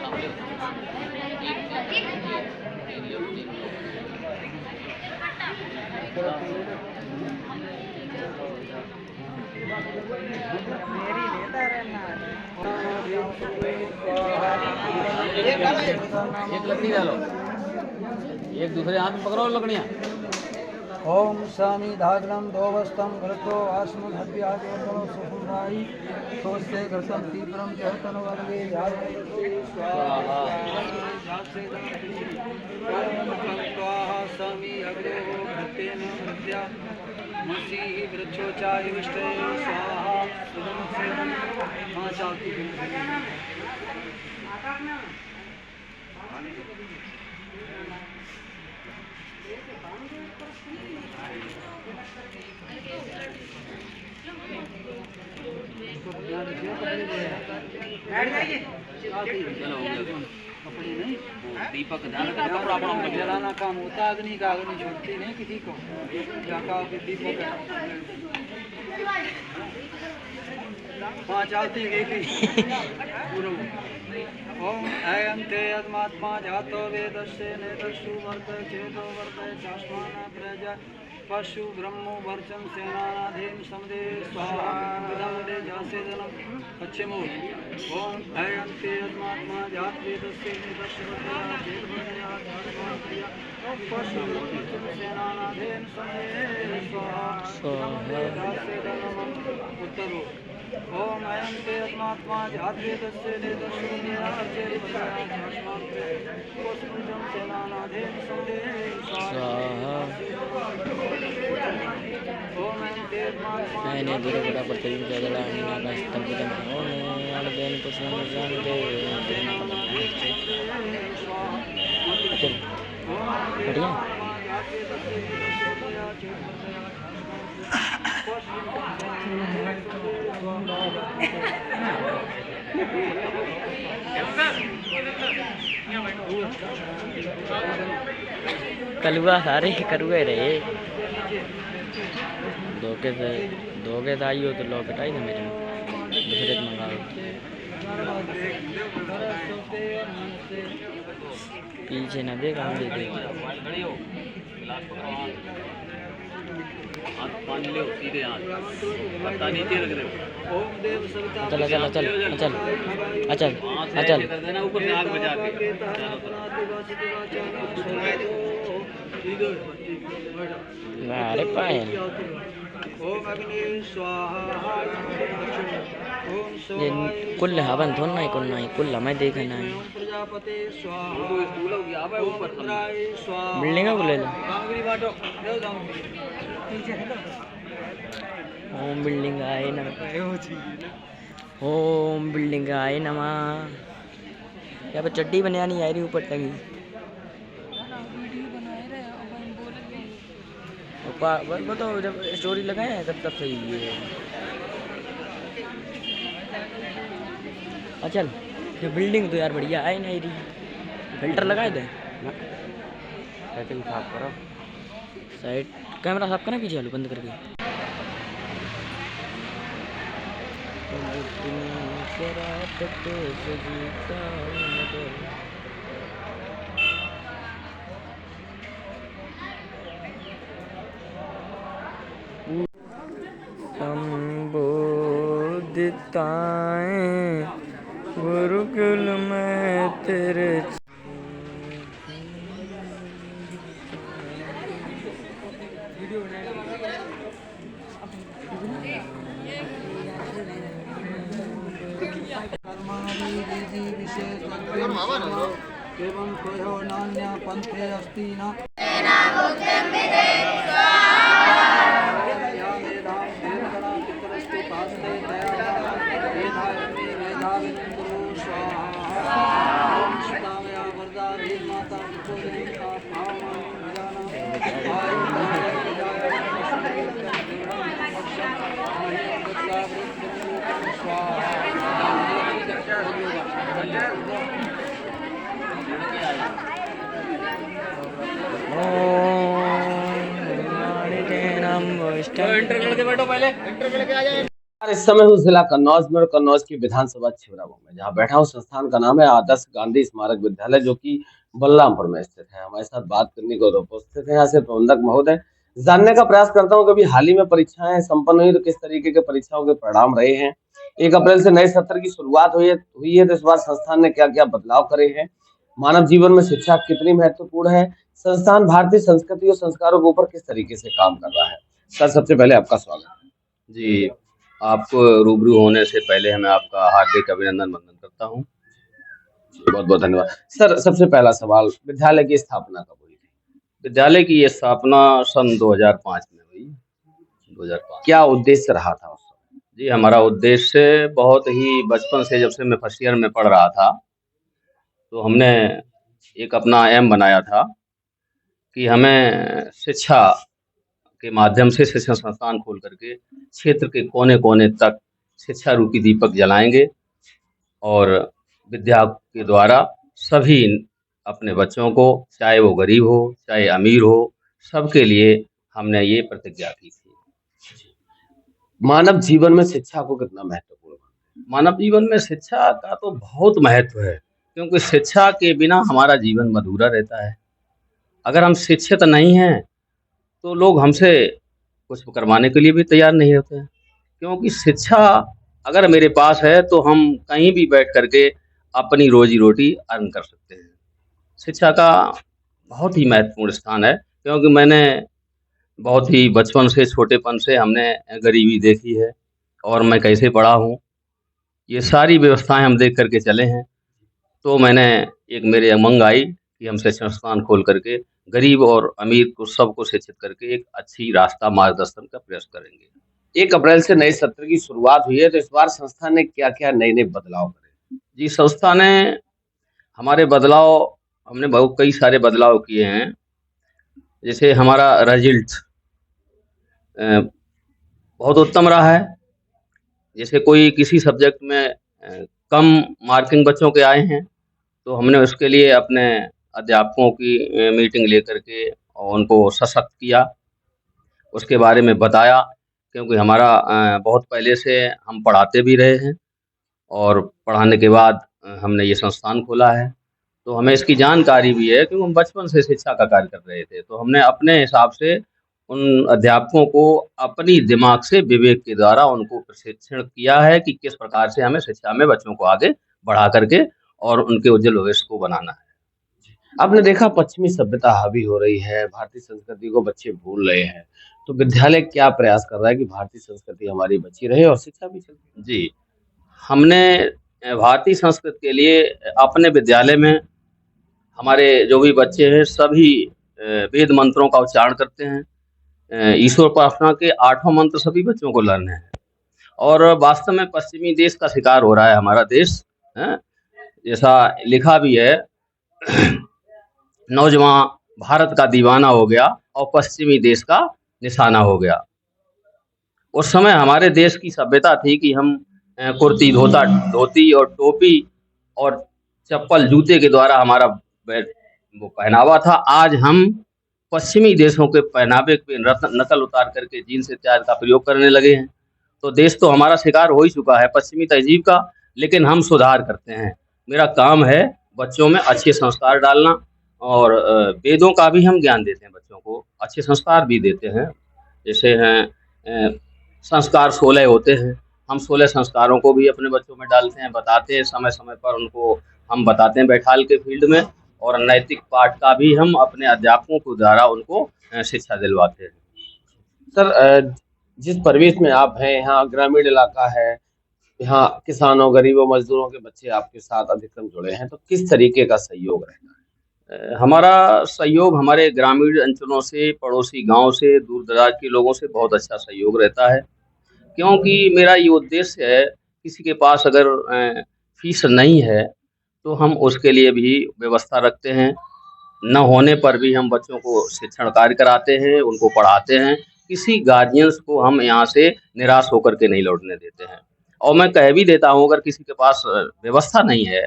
एक लकड़ी डालो, एक दूसरे हाथ में पकड़ो लकड़ियाँ। ओम स्वामी धाग्रम दोवस्तम घृतो आस्म हव्याजोतनो सुखुराई सोस्ते घृतम तीव्रम जहतनो वर्गे स्वाहा स्वामी अग्रो घृतेन हव्या मसी वृक्षोचाय विष्टे स्वाहा सुदम से हाँ चालती दीपक जलाना काम होता अग्नि का अग्नि छूटती नहीं किसी को दीपक हाँ चलती गई ओम अयंते यद्मात्मा जातो वेदस्य नेतस्सु वर्त चेतो वर्त चास्माना प्रजा पशु ब्रह्मो वर्चन सेनानाधीन समदे स्वाहा विदमदे जासे जनम पश्चिमो ओम अयंते यद्मात्मा जात वेदस्य नेतस्सु वर्त चेतो पशु वर्चन सेनानाधीन समदे स्वाहा विदमदे जासे जनम उत्तरो ओम अयंते यद्मात्मा जात वेदस्य नेतस्सु ఆయన దుర్గడ పట్టయం జగలాని నాగస్తంపితం ఓనే దేని పుష్పం జానదే చల్ बढ़िया कलुआ सारे करुए रहे धोखे से आई हो तो लॉक हटाई ना मेरे दूसरे को मंगाओ पीछे ना देख आगे देख पानी ले सीधे हाथ पत्ता नीचे रख रहे हो। चल चल चल चल चल चल देना ऊपर से आग बजा के अरे पाए ये कुल हवन थोड़ा ना कुल नहीं कुल हमें देखना है बिल्डिंग को ले लो ओम बिल्डिंग आए ना ओम बिल्डिंग आए नमा यहाँ पर चड्डी बनिया नहीं आ रही ऊपर लगी वो तो जब स्टोरी लगाए हैं तब सही है। अच्छा ये बिल्डिंग तो यार बढ़िया है नहीं रही फिल्टर लगाए थे सेटिंग साफ करो साइड कैमरा साफ करना पीछे वाले बंद करके संबोधिताएं गुरुकुल में तेरे एवं कोई नान्य पंथे अस्ति न इंटर करके बैठो पहले इंटर करके आ जाए। और इस समय हूँ जिला कन्नौज में और कन्नौज की विधानसभा छिबरामऊ में, जहाँ बैठा हूँ। संस्थान का नाम है आदर्श गांधी स्मारक विद्यालय, जो कि बलरामपुर में स्थित है। हमारे साथ बात करने को उपस्थित है यहाँ से प्रबंधक महोदय। जानने का प्रयास करता हूँ, कभी हाल ही में परीक्षाएं संपन्न हुई तो किस तरीके के परीक्षाओं के परिणाम रहे हैं। 1 अप्रैल से नए सत्र की शुरुआत हुई है तो इस बार संस्थान ने क्या क्या बदलाव करे हैं। मानव जीवन में शिक्षा कितनी महत्वपूर्ण है। संस्थान भारतीय संस्कृति और संस्कारों के ऊपर किस तरीके से काम कर रहा है। सर, सबसे पहले आपका स्वागत है। जी, आपको रूबरू होने से पहले मैं आपका हार्दिक अभिनंदन वंदन करता हूँ। बहुत बहुत धन्यवाद। सर, सबसे पहला सवाल, विद्यालय की स्थापना कब हुई थी। विद्यालय की ये स्थापना सन 2005 में हुई। 2005। क्या उद्देश्य रहा था उस समय। जी, हमारा उद्देश्य बहुत ही बचपन से, जब से मैं फर्स्ट ईयर में पढ़ रहा था, तो हमने एक अपना एम बनाया था कि हमें शिक्षा के माध्यम से शिक्षण संस्थान खोल करके क्षेत्र के कोने कोने तक शिक्षा रूपी दीपक जलाएंगे और विद्या के द्वारा सभी अपने बच्चों को, चाहे वो गरीब हो चाहे अमीर हो, सबके लिए हमने ये प्रतिज्ञा की थी। मानव जीवन में शिक्षा को कितना महत्वपूर्ण है। मानव जीवन में शिक्षा का तो बहुत महत्व है, क्योंकि शिक्षा के बिना हमारा जीवन अधूरा रहता है। अगर हम शिक्षित नहीं हैं तो लोग हमसे कुछ करवाने के लिए भी तैयार नहीं होते हैं, क्योंकि शिक्षा अगर मेरे पास है तो हम कहीं भी बैठ करके अपनी रोजी रोटी अर्न कर सकते हैं। शिक्षा का बहुत ही महत्वपूर्ण स्थान है, क्योंकि मैंने बहुत ही बचपन से, छोटेपन से हमने गरीबी देखी है और मैं कैसे पढ़ा हूँ, ये सारी व्यवस्थाएं हम देख करके चले हैं। तो मैंने एक मेरे उमंग आई कि हम शिक्षण संस्थान खोल करके गरीब और अमीर को सबको शिक्षित करके एक अच्छी रास्ता मार्गदर्शन का प्रयास करेंगे। 1 अप्रैल से नए सत्र की शुरुआत हुई है तो इस बार संस्था ने क्या क्या नए नए बदलाव करे। जी, संस्था ने हमारे बदलाव, हमने बहुत कई सारे बदलाव किए हैं। जैसे हमारा रिजल्ट बहुत उत्तम रहा है। जैसे कोई किसी सब्जेक्ट में कम मार्किंग बच्चों के आए हैं तो हमने उसके लिए अपने अध्यापकों की मीटिंग लेकर के और उनको सशक्त किया, उसके बारे में बताया, क्योंकि हमारा बहुत पहले से हम पढ़ाते भी रहे हैं और पढ़ाने के बाद हमने ये संस्थान खोला है, तो हमें इसकी जानकारी भी है, क्योंकि हम बचपन से शिक्षा का कार्य कर रहे थे। तो हमने अपने हिसाब से उन अध्यापकों को अपनी दिमाग से, विवेक के द्वारा उनको प्रशिक्षण किया है कि किस प्रकार से हमें शिक्षा में बच्चों को आगे बढ़ा करके और उनके उज्जवल भविष्य को बनाना है। आपने देखा पश्चिमी सभ्यता हावी हो रही है, भारतीय संस्कृति को बच्चे भूल रहे हैं, तो विद्यालय क्या प्रयास कर रहा है कि भारतीय संस्कृति हमारी बची रहे और शिक्षा भी चलती रहे। जी, हमने भारतीय संस्कृति के लिए अपने विद्यालय में हमारे जो भी बच्चे हैं सभी वेद मंत्रों का उच्चारण करते हैं। ईश्वर उपासना के 8 मंत्र सभी बच्चों को लर्न है और वास्तव में पश्चिमी देश का शिकार हो रहा है हमारा देश, जैसा लिखा भी है नौजवान भारत का दीवाना हो गया और पश्चिमी देश का निशाना हो गया। उस समय हमारे देश की सभ्यता थी कि हम कुर्ती, धोती और टोपी और चप्पल, जूते के द्वारा हमारा वो पहनावा था। आज हम पश्चिमी देशों के पहनावे पे नकल उतार करके जीन्स इत्यादि का प्रयोग करने लगे हैं। तो देश तो हमारा शिकार हो ही चुका है पश्चिमी तहजीब का, लेकिन हम सुधार करते हैं। मेरा काम है बच्चों में अच्छे संस्कार डालना और वेदों का भी हम ज्ञान देते हैं, बच्चों को अच्छे संस्कार भी देते हैं। जैसे हैं संस्कार 16 होते हैं, हम 16 संस्कारों को भी अपने बच्चों में डालते हैं, बताते हैं, समय समय पर उनको हम बताते हैं बैठाल के फील्ड में, और नैतिक पाठ का भी हम अपने अध्यापकों के द्वारा उनको शिक्षा दिलवाते हैं। सर, जिस परिवेश में आप हैं, यहाँ ग्रामीण इलाका है, यहाँ किसानों, गरीबों, मजदूरों के बच्चे आपके साथ अधिकतम जुड़े हैं, तो किस तरीके का सहयोग रहता है। हमारा सहयोग हमारे ग्रामीण अंचलों से, पड़ोसी गांव से, दूर दराज के लोगों से बहुत अच्छा सहयोग रहता है, क्योंकि मेरा ये उद्देश्य है किसी के पास अगर फीस नहीं है तो हम उसके लिए भी व्यवस्था रखते हैं। न होने पर भी हम बच्चों को शिक्षण कार्य कराते हैं, उनको पढ़ाते हैं। किसी गार्जियंस को हम यहाँ से निराश होकर के नहीं लौटने देते हैं। और मैं कह भी देता हूँ, अगर किसी के पास व्यवस्था नहीं है,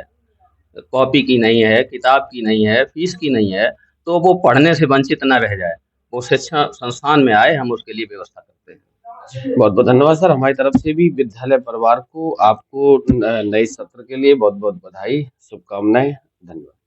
कॉपी की नहीं है, किताब की नहीं है, फीस की नहीं है, तो वो पढ़ने से वंचित न रह जाए, वो शिक्षा संस्थान में आए, हम उसके लिए व्यवस्था करते हैं। बहुत बहुत धन्यवाद सर। हमारी तरफ से भी विद्यालय परिवार को आपको नए सत्र के लिए बहुत बहुत बधाई, शुभकामनाएं। धन्यवाद।